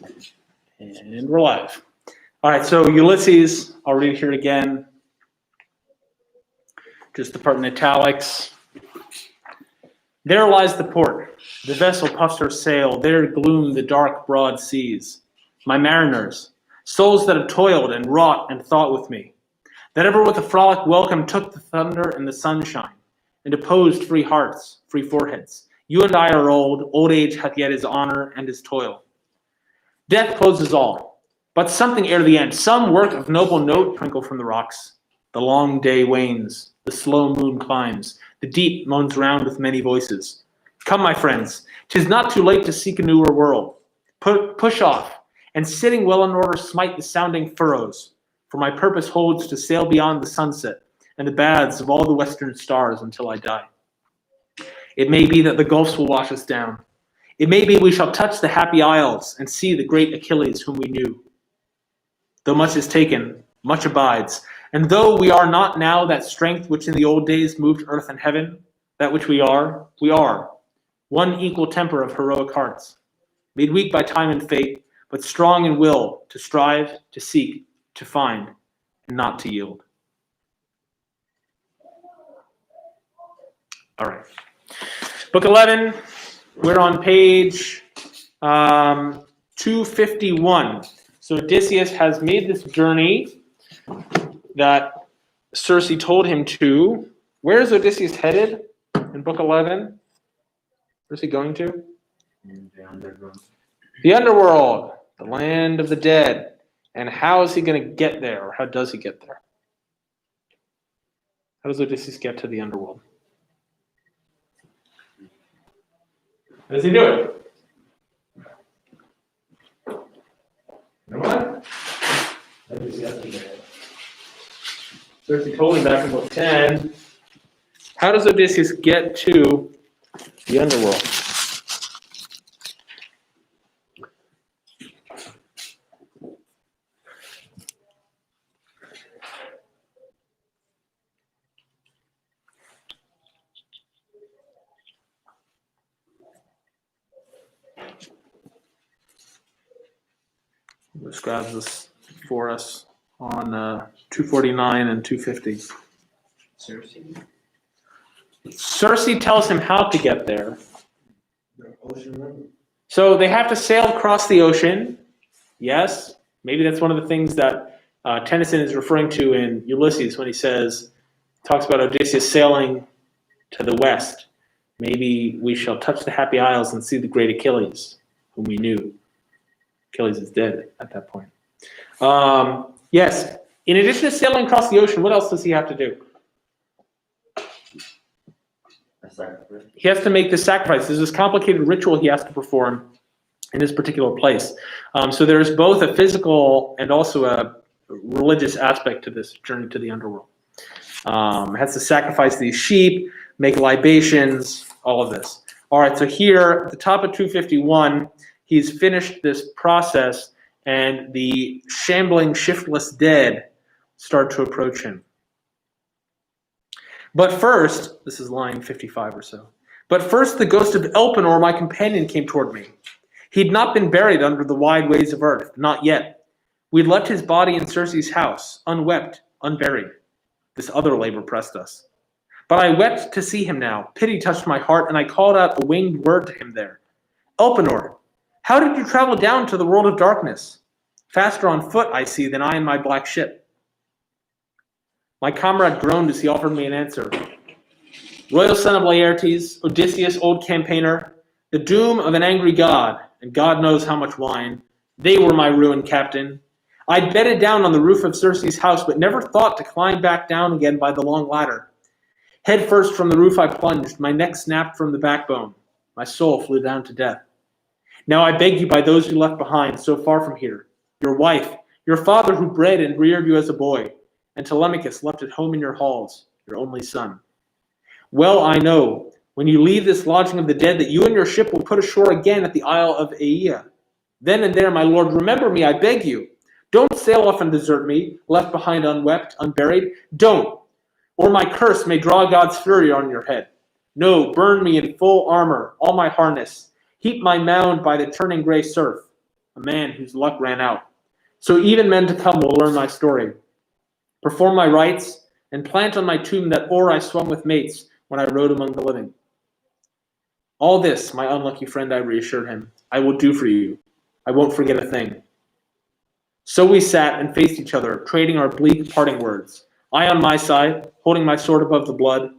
And we're live. All right, so Ulysses, I'll read here again. Just the part in italics. There lies the port. The vessel puffs her sail. There gloom the dark, broad seas. My mariners, souls that have toiled and wrought and thought with me, that ever with a frolic welcome took the thunder and the sunshine, and opposed free hearts, free foreheads. You and I are old. Old age hath yet his honor and his toil. Death closes all, but something ere the end, some work of noble note twinkle from the rocks. The long day wanes, the slow moon climbs, the deep moans round with many voices. Come, my friends, 'tis not too late to seek a newer world. Push off, and sitting well in order, smite the sounding furrows, for my purpose holds to sail beyond the sunset and the baths of all the western stars until I die. It may be that the gulfs will wash us down. It may be we shall touch the happy isles and see the great Achilles whom we knew. Though much is taken, much abides, and though we are not now that strength which in the old days moved earth and heaven, that which we are, one equal temper of heroic hearts, made weak by time and fate, but strong in will to strive, to seek, to find, and not to yield. All right. Book 11, we're on page 251. So Odysseus has made this journey that Circe told him to. Where is Odysseus headed in book 11? Where's he going to? The underworld. The underworld, the land of the dead. And how is he going to get there, or how does he get there? How does Odysseus get to the underworld? How does he do it? What? Circe told him back in book 10. How does Odysseus get to the underworld? Describes this for us on 249 and 250. Circe tells him how to get there. So they have to sail across the ocean. Yes, maybe that's one of the things that Tennyson is referring to in Ulysses when he talks about Odysseus sailing to the west. Maybe we shall touch the happy isles and see the great Achilles, whom we knew. Achilles is dead at that point. Yes, in addition to sailing across the ocean, what else does he have to do? A sacrifice. He has to make this sacrifice. There's this complicated ritual he has to perform in this particular place. So there's both a physical and also a religious aspect to this journey to the underworld. Has to sacrifice these sheep, make libations, all of this. All right, so here at the top of 251, he's finished this process, and the shambling, shiftless dead start to approach him. But first, this is line 55 or so, but first the ghost of Elpenor, my companion, came toward me. He'd not been buried under the wide ways of earth, not yet. We'd left his body in Circe's house, unwept, unburied. This other labor pressed us. But I wept to see him now. Pity touched my heart, and I called out a winged word to him there. Elpenor, how did you travel down to the world of darkness? Faster on foot, I see, than I in my black ship. My comrade groaned as he offered me an answer. Royal son of Laertes, Odysseus, old campaigner, the doom of an angry god, and God knows how much wine, they were my ruined captain. I'd bedded down on the roof of Circe's house, but never thought to climb back down again by the long ladder. Head first from the roof I plunged, my neck snapped from the backbone. My soul flew down to death. Now I beg you by those you left behind, so far from here, your wife, your father who bred and reared you as a boy, and Telemachus left at home in your halls, your only son. Well I know, when you leave this lodging of the dead, that you and your ship will put ashore again at the Isle of Aea. Then and there, my lord, remember me, I beg you. Don't sail off and desert me, left behind unwept, unburied. Don't, or my curse may draw God's fury on your head. No, burn me in full armor, all my harness. Heap my mound by the turning gray surf. a man whose luck ran out. So even men to come will learn my story, perform my rites, and plant on my tomb that oar I swung with mates when I rode among the living. All this, my unlucky friend, I reassured him, I will do for you. I won't forget a thing. So we sat and faced each other, trading our bleak parting words. I on my side, holding my sword above the blood.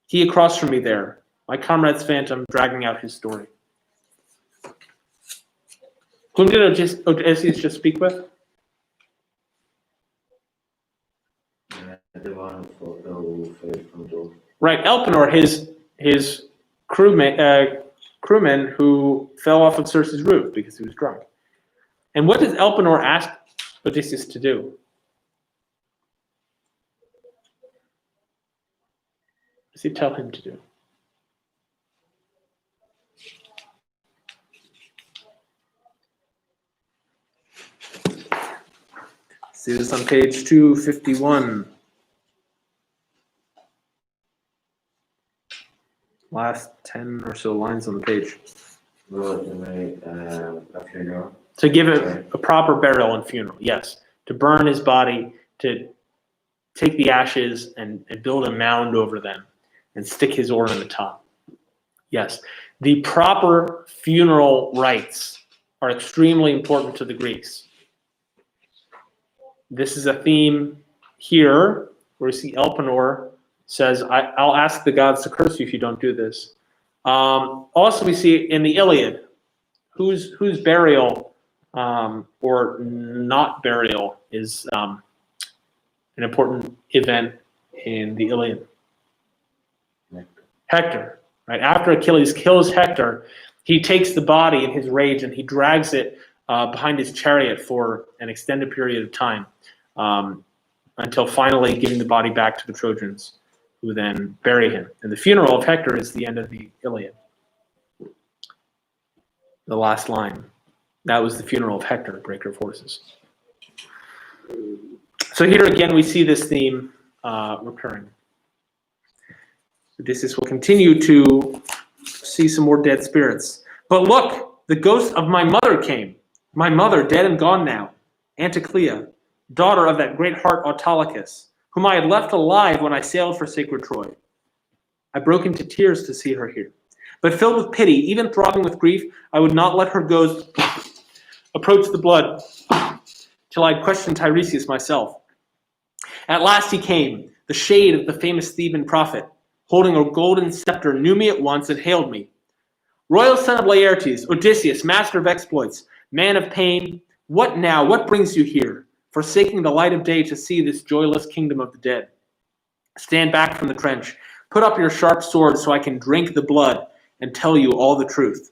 He across from me there, my comrade's phantom, dragging out his story. Whom did Odysseus just speak with? The one who fell from the Right, Elpenor, his crewman who fell off of Circe's roof because he was drunk. And what does Elpenor ask Odysseus to do? What does he tell him to do? See this on page 251. Last 10 or so lines on the page. a funeral. To give it a proper burial and funeral, yes. To burn his body, to take the ashes and build a mound over them and stick his oar in the top. Yes. The proper funeral rites are extremely important to the Greeks. This is a theme here where we see Elpenor says, I'll ask the gods to curse you if you don't do this. Also, we see in the Iliad, whose burial or not burial is an important event in the Iliad. Hector, right? After Achilles kills Hector, he takes the body in his rage and he drags it behind his chariot for an extended period of time until finally giving the body back to the Trojans, who then bury him. And the funeral of Hector is the end of the Iliad. The last line. That was the funeral of Hector, breaker of horses. So here again we see this theme recurring. Odysseus will continue to see some more dead spirits. But look, the ghost of my mother came. My mother, dead and gone now, Anticlea, daughter of that great heart Autolycus, whom I had left alive when I sailed for sacred Troy. I broke into tears to see her here. But filled with pity, even throbbing with grief, I would not let her ghost approach the blood till I had questioned Tiresias myself. At last he came, the shade of the famous Theban prophet, holding a golden scepter, knew me at once and hailed me. Royal son of Laertes, Odysseus, master of exploits, man of pain, what now? What brings you here, forsaking the light of day to see this joyless kingdom of the dead? Stand back from the trench. Put up your sharp sword so I can drink the blood and tell you all the truth.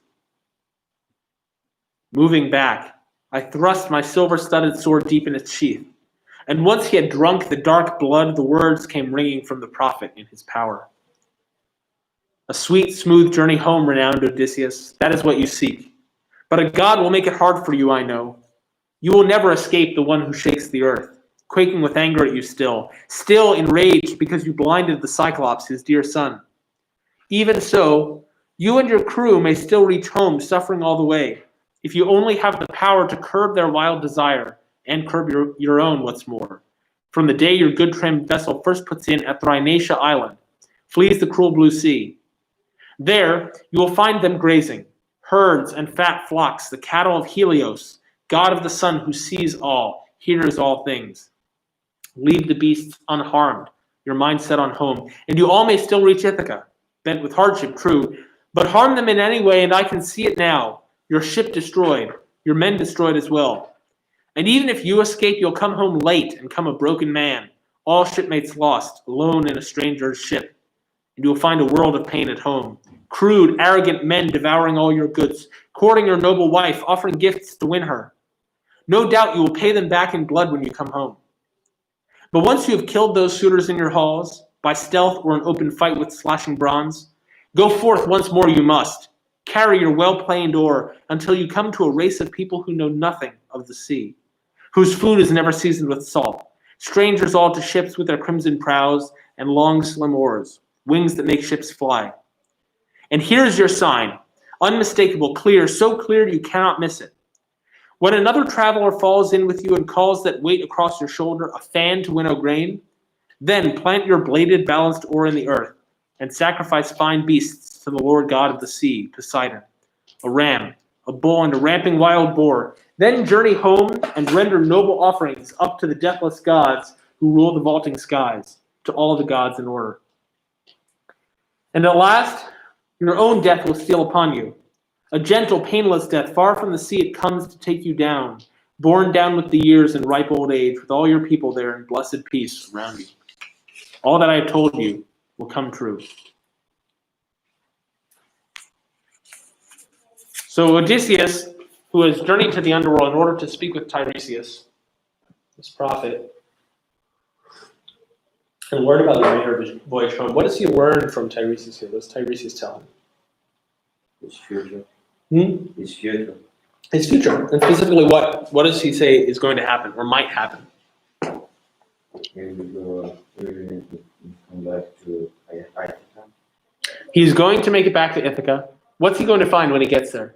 Moving back, I thrust my silver-studded sword deep in its sheath. And once he had drunk the dark blood, the words came ringing from the prophet in his power. A sweet, smooth journey home, renowned Odysseus. That is what you seek. But a god will make it hard for you, I know. You will never escape the one who shakes the earth, quaking with anger at you still enraged because you blinded the Cyclops, his dear son. Even so, you and your crew may still reach home, suffering all the way, if you only have the power to curb their wild desire and curb your own, what's more. From the day your good trimmed vessel first puts in at Thrinacia Island, flees the cruel blue sea. There, you will find them grazing, herds and fat flocks, the cattle of Helios, god of the sun who sees all, hears all things. Leave the beasts unharmed, your mind set on home, and you all may still reach Ithaca, bent with hardship, true, but harm them in any way, and I can see it now, your ship destroyed, your men destroyed as well. And even if you escape, you'll come home late and come a broken man, all shipmates lost, alone in a stranger's ship. And you'll find a world of pain at home. Crude, arrogant men devouring all your goods, courting your noble wife, offering gifts to win her. No doubt you will pay them back in blood when you come home. But once you have killed those suitors in your halls, by stealth or an open fight with slashing bronze, go forth once more you must. Carry your well-planed oar until you come to a race of people who know nothing of the sea, whose food is never seasoned with salt, strangers all to ships with their crimson prows and long slim oars, wings that make ships fly. And here's your sign, unmistakable, clear, so clear you cannot miss it. When another traveler falls in with you and calls that weight across your shoulder a fan to winnow grain, then plant your bladed balanced oar in the earth and sacrifice fine beasts to the Lord God of the sea, Poseidon, a ram, a bull, and a ramping wild boar. Then journey home and render noble offerings up to the deathless gods who rule the vaulting skies, to all the gods in order. And at last, your own death will steal upon you. A gentle, painless death, far from the sea it comes to take you down, borne down with the years and ripe old age, with all your people there in blessed peace around you. All that I have told you will come true. So Odysseus, who has journeyed to the underworld in order to speak with Tiresias, this prophet, and learn about the remainder of his voyage home, what does he learn from Tiresias here? What does Tiresias tell him? His future. His future. And specifically, what does he say is going to happen or might happen? He will come back to Ithaca. He's going to make it back to Ithaca. What's he going to find when he gets there?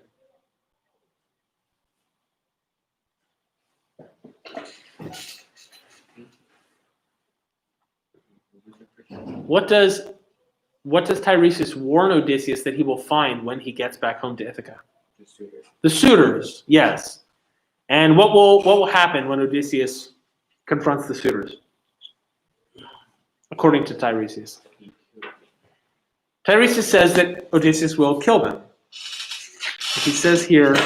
What does Tiresias warn Odysseus that he will find when he gets back home to Ithaca? The suitors, yes. And what will happen when Odysseus confronts the suitors? According to Tiresias. Tiresias says that Odysseus will kill them. He says here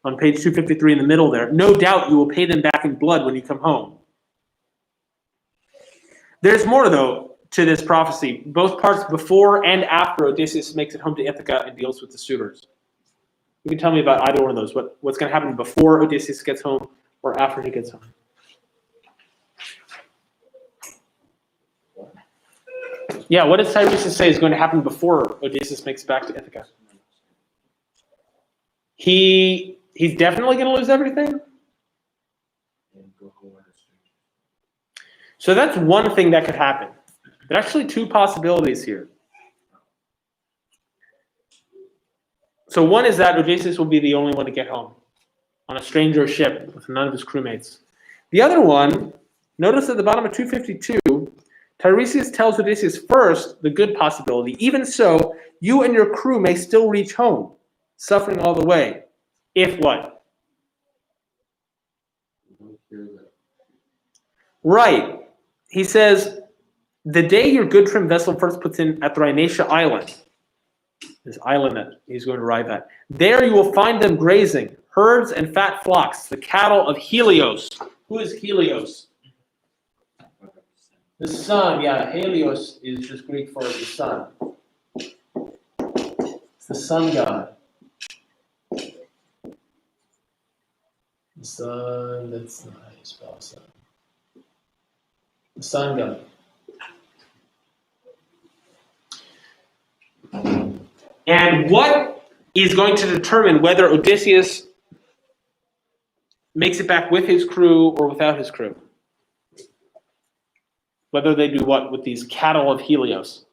on page 253 in the middle there, no doubt you will pay them back in blood when you come home. There's more, though, to this prophecy, both parts before and after Odysseus makes it home to Ithaca and deals with the suitors. You can tell me about either one of those, what's going to happen before Odysseus gets home or after he gets home. Yeah, what does Tiresias say is going to happen before Odysseus makes it back to Ithaca? He's definitely going to lose everything? So that's one thing that could happen. There are actually two possibilities here. So one is that Odysseus will be the only one to get home on a stranger ship with none of his crewmates. The other one, notice at the bottom of 252, Tiresias tells Odysseus first the good possibility. Even so, you and your crew may still reach home, suffering all the way. If what? Right. He says, the day your good trim vessel first puts in at the Rhynacia island, this island that he's going to arrive at, there you will find them grazing, herds and fat flocks, the cattle of Helios. Who is Helios? The sun, yeah. Helios is just Greek for the sun. It's the sun god. The sun, that's not how you spell sun. The sun god. And what is going to determine whether Odysseus makes it back with his crew or without his crew? Whether they do what with these cattle of Helios?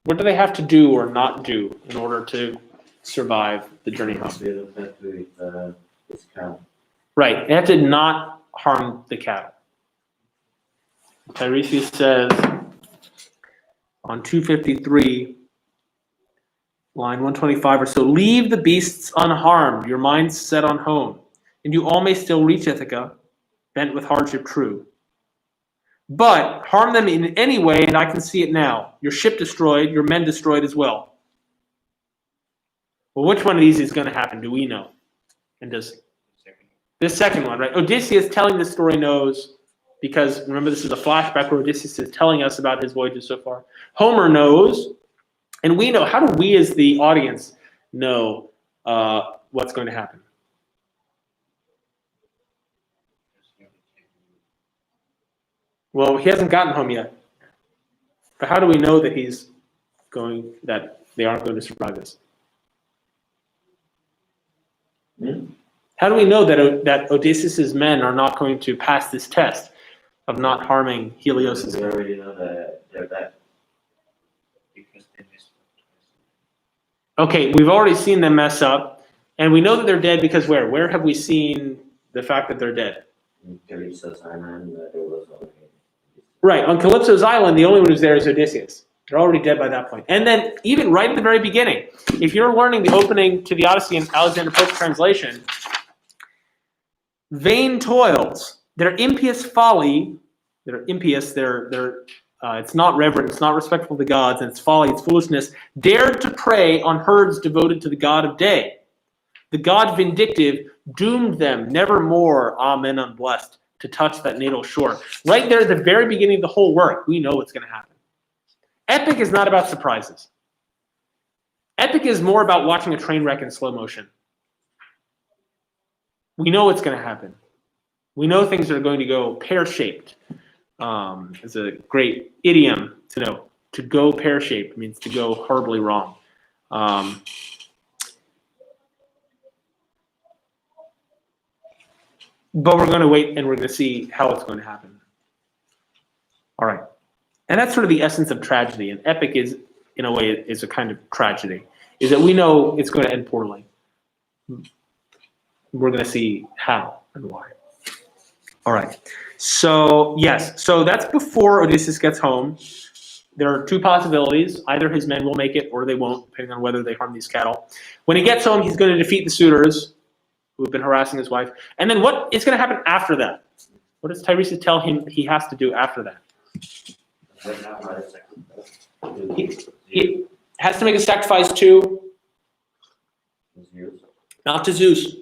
What do they have to do or not do in order to survive the journey home? Right, they have to not harm the cattle. Tiresias says on 253, line 125 or so, leave the beasts unharmed, your minds set on home, and you all may still reach Ithaca, bent with hardship true. But harm them in any way, and I can see it now. Your ship destroyed, your men destroyed as well. Well, which one of these is going to happen? Do we know? And does this second one, right? Odysseus telling this story knows, because remember this is a flashback where Odysseus is telling us about his voyages so far. Homer knows, and we know. How do we as the audience know what's going to happen? Well, he hasn't gotten home yet. But how do we know that that they aren't going to survive this? How do we know that Odysseus' men are not going to pass this test of not harming Helios'? We already know that they're dead. Because they missed it. Okay, we've already seen them mess up, and we know that they're dead because where? Where have we seen the fact that they're dead? In Calypso's island, there was already. Right, on Calypso's island, the only one who's there is Odysseus. They're already dead by that point. And then, even right at the very beginning, if you're learning the opening to the Odyssey in Alexander Pope's translation, vain toils, their impious folly, they're impious, it's not reverent, it's not respectful to gods, and it's folly, it's foolishness, dared to prey on herds devoted to the god of day. The god vindictive doomed them never more, amen, unblessed, to touch that natal shore. Right there at the very beginning of the whole work, we know what's going to happen. Epic is not about surprises. Epic is more about watching a train wreck in slow motion. We know what's going to happen. We know things are going to go pear-shaped. It's a great idiom to know. To go pear-shaped means to go horribly wrong. But we're going to wait and we're going to see how it's going to happen. All right. And that's sort of the essence of tragedy. And epic is, in a way, is a kind of tragedy. Is that we know it's going to end poorly. We're going to see how and why. All right. So, yes. So that's before Odysseus gets home. There are two possibilities. Either his men will make it or they won't, depending on whether they harm these cattle. When he gets home, he's going to defeat the suitors who have been harassing his wife. And then what is going to happen after that? What does Tiresias tell him he has to do after that? He has to make a sacrifice to? Not to Zeus.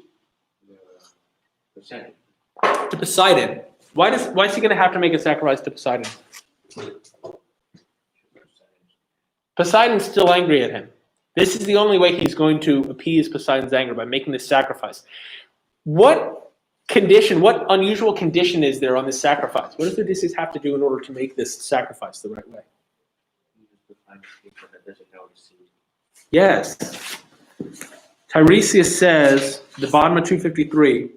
To Poseidon. Why is he going to have to make a sacrifice to Poseidon? Poseidon's still angry at him. This is the only way he's going to appease Poseidon's anger, by making this sacrifice. What condition, what unusual condition is there on this sacrifice? What does Odysseus have to do in order to make this sacrifice the right way? Yes. Tiresias says, the bottom of 253,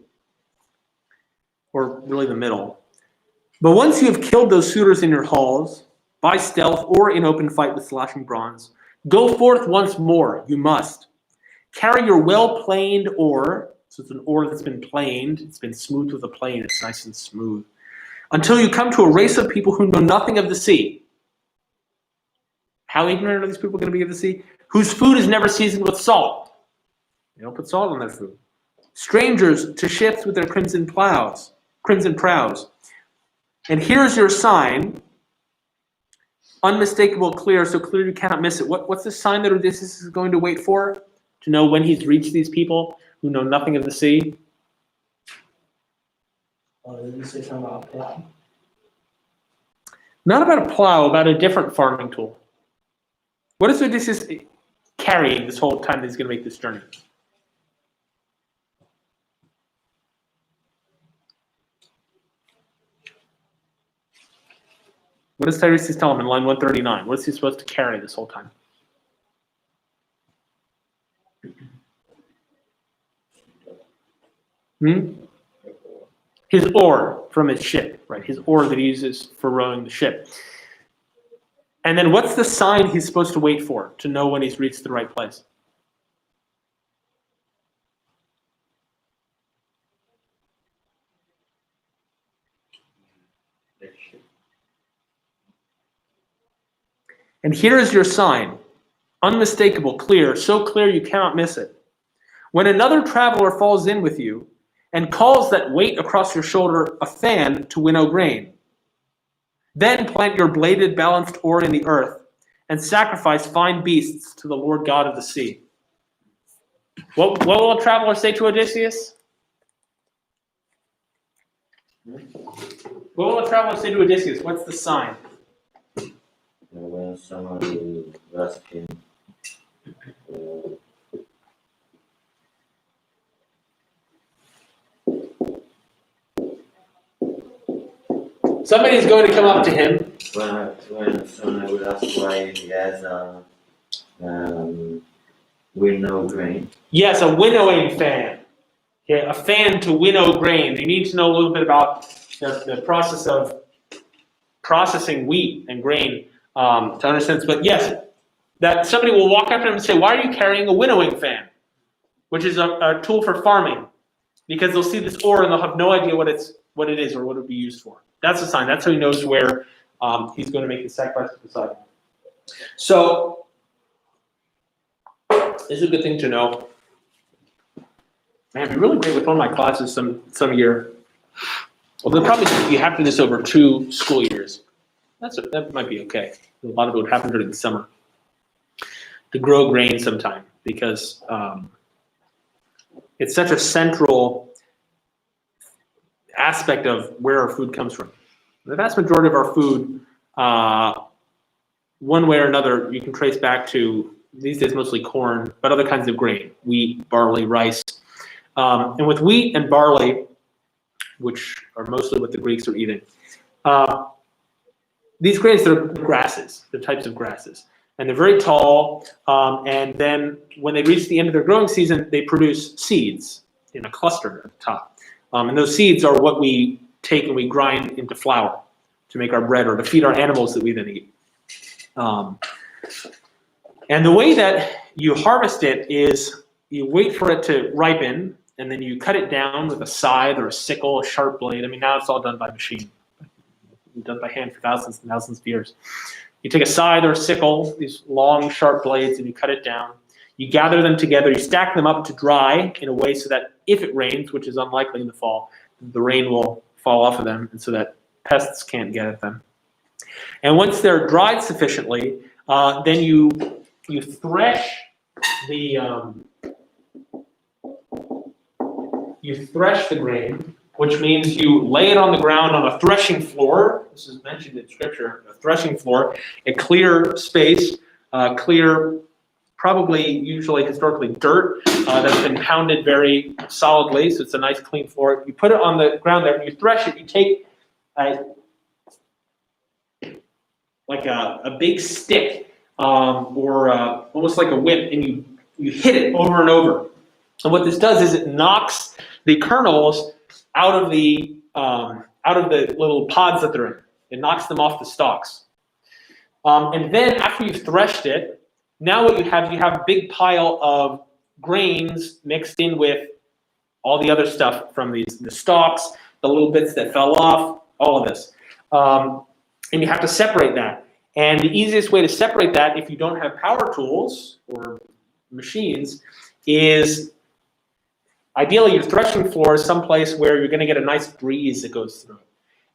or really the middle, but once you have killed those suitors in your halls, by stealth or in open fight with slashing bronze, go forth once more, you must. Carry your well-planed oar, so it's an oar that's been planed, it's been smoothed with a plane, it's nice and smooth, until you come to a race of people who know nothing of the sea. How ignorant are these people going to be of the sea? Whose food is never seasoned with salt. They don't put salt on their food. Strangers to ships with their crimson prows. And here's your sign, unmistakable, clear, so clear you cannot miss it. What's the sign that Odysseus is going to wait for? To know when he's reached these people who know nothing of the sea? Did you say something about a plow? Not about a plow, about a different farming tool. What is Odysseus carrying this whole time that he's going to make this journey? What does Tiresias tell him in line 139? What is he supposed to carry this whole time? His oar from his ship, right? His oar that he uses for rowing the ship. And then what's the sign he's supposed to wait for to know when he's reached the right place? And here is your sign, unmistakable, clear, so clear you cannot miss it. When another traveler falls in with you and calls that weight across your shoulder a fan to winnow grain, then plant your bladed, balanced oar in the earth and sacrifice fine beasts to the Lord God of the sea. What will a traveler say to Odysseus? What will a traveler say to Odysseus? What's the sign? When someone will ask him, Somebody's going to come up to him. when someone will ask why he has a winnow grain. Yes, a winnowing fan. Okay, a fan to winnow grain. You need to know a little bit about the process of processing wheat and grain to understand this. But yes, that somebody will walk up to him and say, "Why are you carrying a winnowing fan?" Which is a tool for farming, because they'll see this ore and they'll have no idea what it is or what it would be used for. That's a sign. That's how he knows where he's going to make the sacrifice to Poseidon. So this is a good thing to know. Man, it'd be really great with one of my classes some year. Well, they'll probably you have to do this over 2 school years. That might be okay. A lot of it would happen during the summer. To grow grain sometime, because it's such a central aspect of where our food comes from. The vast majority of our food, one way or another, you can trace back to, these days mostly corn, but other kinds of grain, wheat, barley, rice. And with wheat and barley, which are mostly what the Greeks are eating, these grains, they're grasses, they're types of grasses. And they're very tall, and then when they reach the end of their growing season, they produce seeds in a cluster at the top. And those seeds are what we take and we grind into flour to make our bread or to feed our animals that we then eat. And the way that you harvest it is you wait for it to ripen, and then you cut it down with a scythe or a sickle, a sharp blade. I mean, now it's all done by machine, done by hand for thousands and thousands of years. You take a scythe or a sickle, these long, sharp blades, and you cut it down. You gather them together, you stack them up to dry in a way so that if it rains, which is unlikely in the fall, the rain will fall off of them, and so that pests can't get at them. And once they're dried sufficiently, then you thresh the grain, which means you lay it on the ground on a threshing floor. This is mentioned in Scripture, a threshing floor, a clear space, clear, probably usually historically dirt that's been pounded very solidly, so it's a nice clean floor. You put it on the ground there, and you thresh it. You take like a big stick or almost like a whip, and you hit it over and over. And what this does is it knocks the kernels out of the little pods that they're in. It knocks them off the stalks. And then after you've threshed it, now what you have a big pile of grains mixed in with all the other stuff from the stalks, the little bits that fell off, all of this. And you have to separate that. And the easiest way to separate that, if you don't have power tools or machines, is ideally your threshing floor is someplace where you're going to get a nice breeze that goes through it.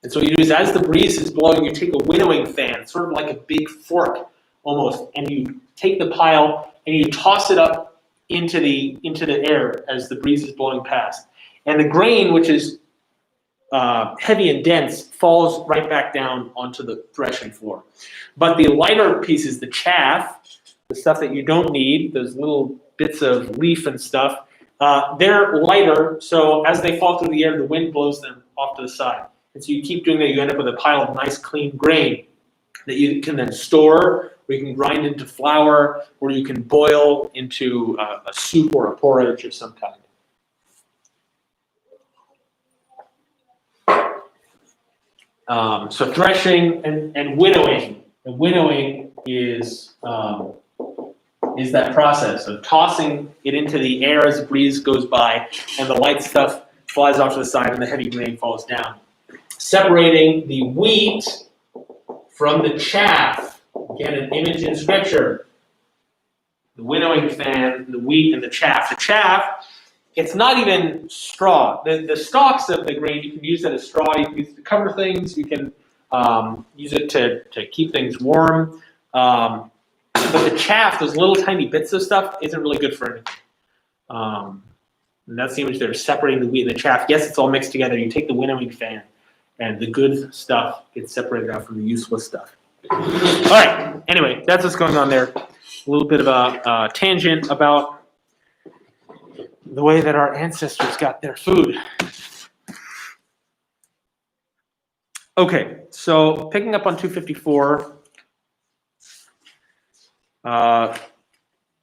And so what you do is, as the breeze is blowing, you take a winnowing fan, sort of like a big fork almost, and you take the pile and you toss it up into the air as the breeze is blowing past. And the grain, which is heavy and dense, falls right back down onto the threshing floor. But the lighter pieces, the chaff, the stuff that you don't need, those little bits of leaf and stuff, they're lighter, so as they fall through the air, the wind blows them off to the side. And so you keep doing that, you end up with a pile of nice clean grain that you can then store, or you can grind into flour, or you can boil into a soup or a porridge of some kind. So threshing and winnowing. And winnowing is that process of tossing it into the air as the breeze goes by, and the light stuff flies off to the side and the heavy grain falls down. Separating the wheat from the chaff. Again, an image in Scripture. The winnowing fan, the wheat, and the chaff. The chaff, it's not even straw. The stalks of the grain, you can use that as straw. You can use it to cover things. You can use it to keep things warm. But the chaff, those little tiny bits of stuff, isn't really good for anything. And that's the image there, separating the wheat and the chaff. Yes, it's all mixed together. You take the winnowing fan, and the good stuff gets separated out from the useless stuff. All right. Anyway, that's what's going on there. A little bit of a tangent about the way that our ancestors got their food. Okay, so picking up on 254.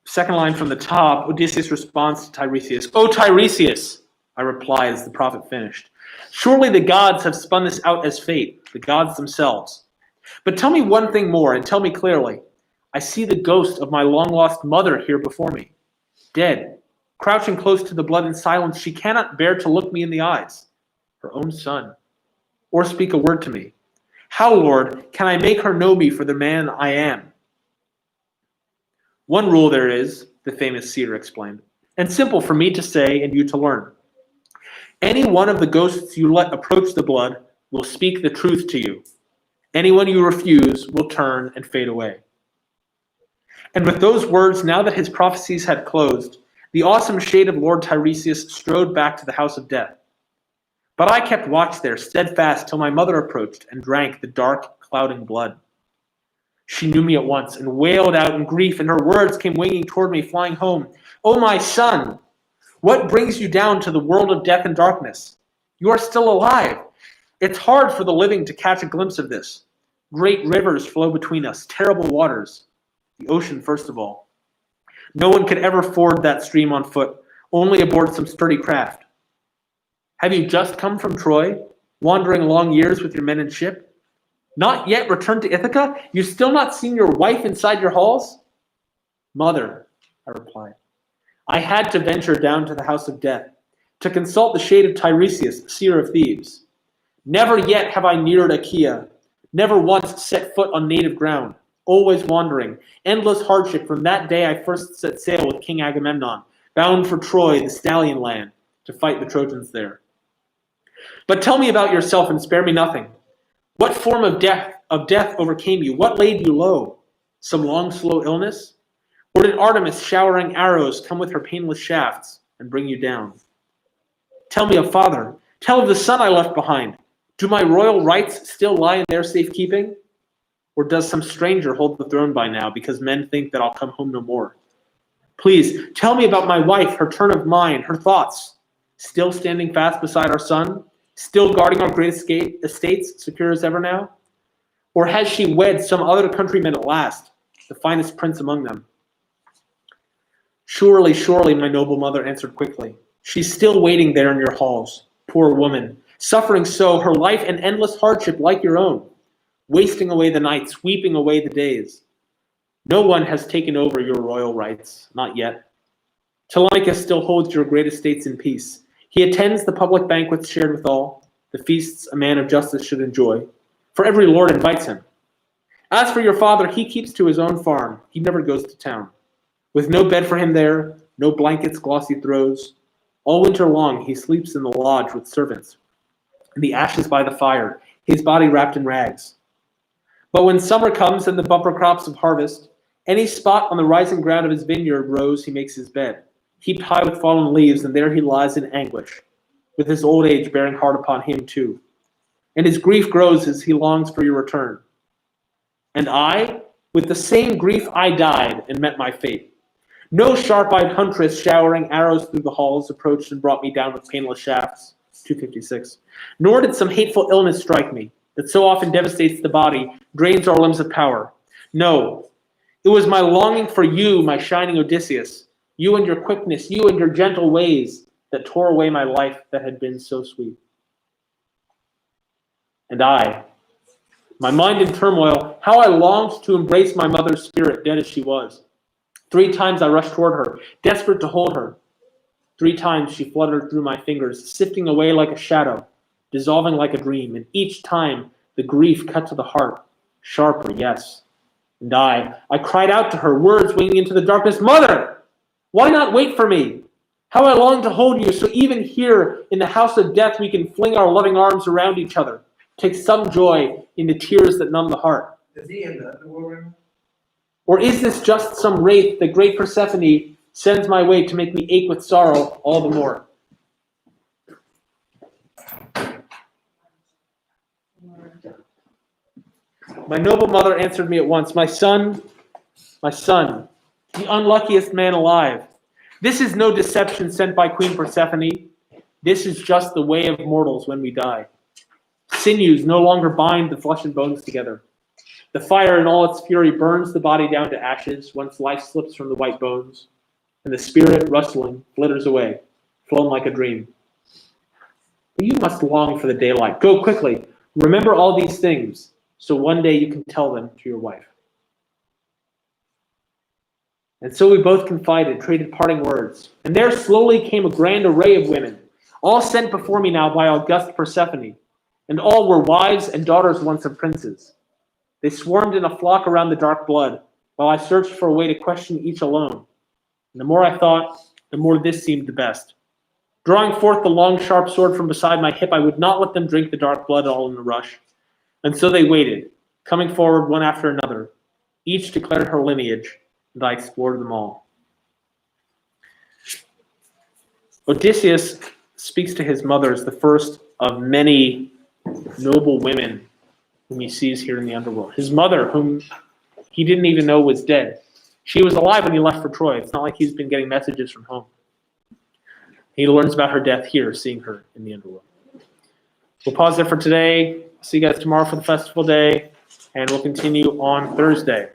Second line from the top, Odysseus responds to Tiresias. "O Tiresias," I reply as the prophet finished, "surely the gods have spun this out as fate, the gods themselves. But tell me one thing more, and tell me clearly. I see the ghost of my long-lost mother here before me, dead, crouching close to the blood in silence. She cannot bear to look me in the eyes, her own son, or speak a word to me. How, Lord, can I make her know me for the man I am? One rule there is, the famous seer explained, and simple for me to say and you to learn. Any one of the ghosts you let approach the blood will speak the truth to you. Anyone you refuse will turn and fade away. And with those words, now that his prophecies had closed, the awesome shade of Lord Tiresias strode back to the house of death. But I kept watch there, steadfast, till my mother approached and drank the dark, clouding blood. She knew me at once and wailed out in grief, and her words came winging toward me, flying home. "Oh, my son, what brings you down to the world of death and darkness? You are still alive. It's hard for the living to catch a glimpse of this. Great rivers flow between us, terrible waters. The ocean, first of all. No one could ever ford that stream on foot, only aboard some sturdy craft. Have you just come from Troy, wandering long years with your men and ship? Not yet returned to Ithaca? You've still not seen your wife inside your halls?" "Mother," I replied, "I had to venture down to the house of death, to consult the shade of Tiresias, seer of Thebes. Never yet have I neared Achaia, never once set foot on native ground, always wandering, endless hardship from that day I first set sail with King Agamemnon, bound for Troy, the stallion land, to fight the Trojans there. But tell me about yourself and spare me nothing. What form of death overcame you? What laid you low? Some long, slow illness? Or did Artemis showering arrows come with her painless shafts and bring you down? Tell me of father. Tell of the son I left behind. Do my royal rights still lie in their safekeeping? Or does some stranger hold the throne by now because men think that I'll come home no more? Please, tell me about my wife, her turn of mind, her thoughts. Still standing fast beside our son? Still guarding our great estates, secure as ever now? Or has she wed some other countryman at last, the finest prince among them?" "Surely, surely," my noble mother answered quickly. "She's still waiting there in your halls, poor woman, suffering so, her life an endless hardship like your own, wasting away the nights, weeping away the days. No one has taken over your royal rights, not yet. Telemachus still holds your great estates in peace. He attends the public banquets shared with all, the feasts a man of justice should enjoy, for every lord invites him. As for your father, he keeps to his own farm. He never goes to town. With no bed for him there, no blankets, glossy throws. All winter long he sleeps in the lodge with servants, in the ashes by the fire, his body wrapped in rags. But when summer comes and the bumper crops of harvest, any spot on the rising ground of his vineyard rows he makes his bed, heaped high with fallen leaves, and there he lies in anguish, with his old age bearing hard upon him too. And his grief grows as he longs for your return. And I, with the same grief I died and met my fate. No sharp-eyed huntress showering arrows through the halls approached and brought me down with painless shafts, 256. Nor did some hateful illness strike me, that so often devastates the body, drains our limbs of power. No, it was my longing for you, my shining Odysseus, you and your quickness, you and your gentle ways, that tore away my life that had been so sweet. And I, my mind in turmoil, how I longed to embrace my mother's spirit, dead as she was. 3 times I rushed toward her, desperate to hold her. 3 times she fluttered through my fingers, sifting away like a shadow, dissolving like a dream, and each time the grief cut to the heart, sharper, yes. And I cried out to her, words winging into the darkness, "Mother! Why not wait for me? How I long to hold you, so even here in the house of death we can fling our loving arms around each other, take some joy in the tears that numb the heart. Is he in the war room? Or is this just some wraith that great Persephone sends my way to make me ache with sorrow all the more?" My noble mother answered me at once, my son, the unluckiest man alive. This is no deception sent by Queen Persephone. This is just the way of mortals when we die. Sinews no longer bind the flesh and bones together. The fire in all its fury burns the body down to ashes once life slips from the white bones, and the spirit, rustling, flitters away, flown like a dream. But you must long for the daylight. Go quickly. Remember all these things, so one day you can tell them to your wife. And so we both confided, traded parting words. And there slowly came a grand array of women, all sent before me now by august Persephone, and all were wives and daughters once of princes. They swarmed in a flock around the dark blood, while I searched for a way to question each alone. And the more I thought, the more this seemed the best. Drawing forth the long, sharp sword from beside my hip, I would not let them drink the dark blood all in a rush. And so they waited, coming forward one after another. Each declared her lineage, and I explored them all. Odysseus speaks to his mother as the first of many noble women whom he sees here in the underworld. His mother, whom he didn't even know was dead. She was alive when he left for Troy. It's not like he's been getting messages from home. He learns about her death here, seeing her in the underworld. We'll pause there for today. See you guys tomorrow for the festival day, and we'll continue on Thursday.